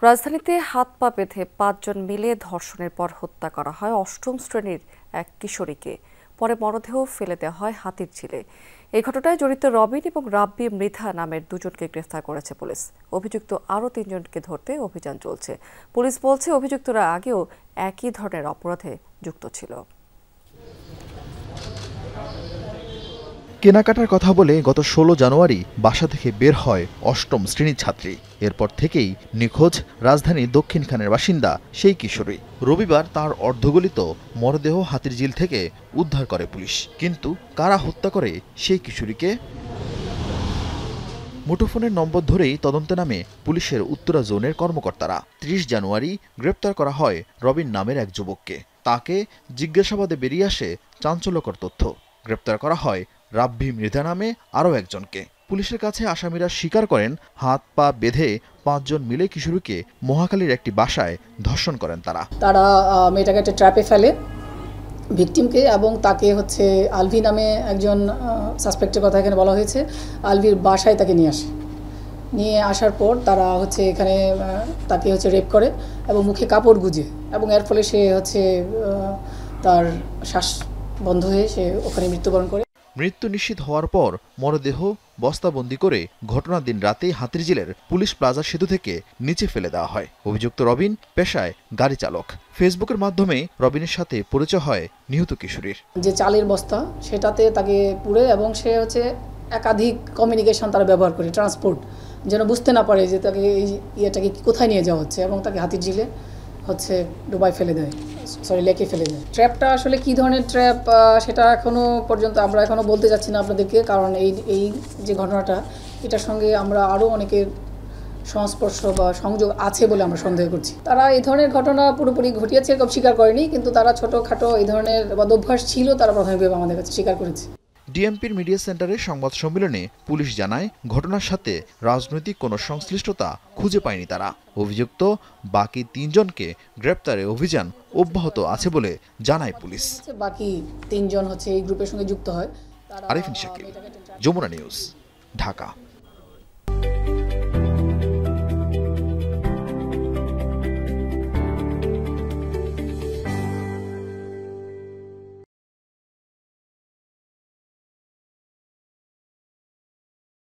রাজধানীতে হাত পা বেঁধে ৫ জন মিলে ধর্ষণের পর হত্যা করা হয় ৮ম শ্রেণীর এক কিশোরীকে। পরে মরদেহ ফেলে দেওয়া হয় হাতির ঝিলে। এই ঘটনায় জড়িত রবিন এবং রাব্বি মৃধা নামের দুজনকে গ্রেফতার করেছে পুলিশ। অভিযুক্ত আরও ৩ জনকে ধরতে অভিযান চলছে। পুলিশ বলছে অভিযুক্তরা আগেও একই ধরনের অপরাধে যুক্ত ছিল। কেনাকাটার কথা বলে গত ১৬ জানুয়ারি বাসা থেকে বের হয় ৮ম শ্রেণীর ছাত্রী। এরপর থেকেই নিখোঁজ রাজধানীর দক্ষিণখানের বাসিন্দা সেই কিশোরী। রবিবার তার অর্ধগলিত মরদেহ হাতির ঝিল থেকে উদ্ধার করে পুলিশ। কিন্তু কারা হত্যা করে সেই কিশোরীকে? মুঠোফোনের নম্বর ধরেই তদন্তে নামে পুলিশের উত্তরা জোনের কর্মকর্তারা। ৩০ জানুয়ারি গ্রেপ্তার করা হয় রবিন নামের এক যুবককে। তাকে জিজ্ঞাসাবাদে বেরিয়ে আসে চাঞ্চল্যকর তথ্য। গ্রেপ্তার করা হয় রাব্বি মৃধা নামে আরও একজনকে। পুলিশের কাছে আসামিরা স্বীকার করেন হাত পা বেঁধে ৫ জন মিলে কিশোরীকে মহাখালীর একটি বাসায় ধর্ষণ করেন তারা। মেয়েটাকে একটা ট্র্যাপে ফেলে ভিকটিমকে, এবং তাকে আলভি নামে একজন সাসপেক্টের কথা এখানে বলা হয়েছে। আলভির বাসায় তাকে নিয়ে আসার পর তারা এখানে তাকে রেপ করে এবং মুখে কাপড় গুজে, এবং এর ফলে সে তার শ্বাস বন্ধ হয়ে সে ওখানে মৃত্যুবরণ করে। মৃত্যু নিশ্চিত হওয়ার পর মরদেহ বস্তাবন্দি করে ঘটনার দিন রাতেই হাতিরঝিলের পুলিশ প্লাজা সেতু থেকে নিচে ফেলে দেওয়া হয়। অভিযুক্ত রবিন পেশায় গাড়ি চালক। ফেসবুকের মাধ্যমে রবিনের সাথে পরিচয় হয় নিহত কিশোরীর। যে চালের বস্তা সেটাতে তাকে পুড়ে, এবং সে একাধিক কমিউনিকেশন তারা ব্যবহার করে, ট্রান্সপোর্ট, যেন বুঝতে না পারে যে তাকে এই ইয়েটাকে কোথায় নিয়ে যাওয়া হচ্ছে, এবং তাকে হাতিরঝিলে ডুবাই ফেলে দেয়, লেকে ফেলে দেয়। ট্র্যাপটা আসলে কী ধরনের ট্র্যাপ সেটা আমরা এখনো বলতে যাচ্ছি না আপনাদেরকে, কারণ এই যে ঘটনাটা, এটার সঙ্গে আমরা আরও অনেকের সংস্পর্শ বা সংযোগ আছে বলে আমরা সন্দেহ করছি। তারা এই ধরনের ঘটনা পুরোপুরি ঘটিয়েছে এরকম স্বীকার করেনি, কিন্তু তারা ছোটোখাটো এই ধরনের অভ্যাস ছিল তারা প্রাথমিকভাবে আমাদের কাছে স্বীকার করেছে। ডিএমপির মিডিয়া সেন্টারের সংবাদ সম্মেলনে পুলিশ জানায়, ঘটনার সাথে রাজনৈতিক কোনো সংশ্লিষ্টতা খুঁজে পায়নি তারা। অভিযুক্ত বাকি ৩ জনকে গ্রেপ্তারে অভিযান অব্যাহত আছে বলে জানায় পুলিশ। বাকি ৩ জন এই গ্রুপের সঙ্গে যুক্ত হয়। আরিফিন শাকিল, যমুনা নিউজ, ঢাকা।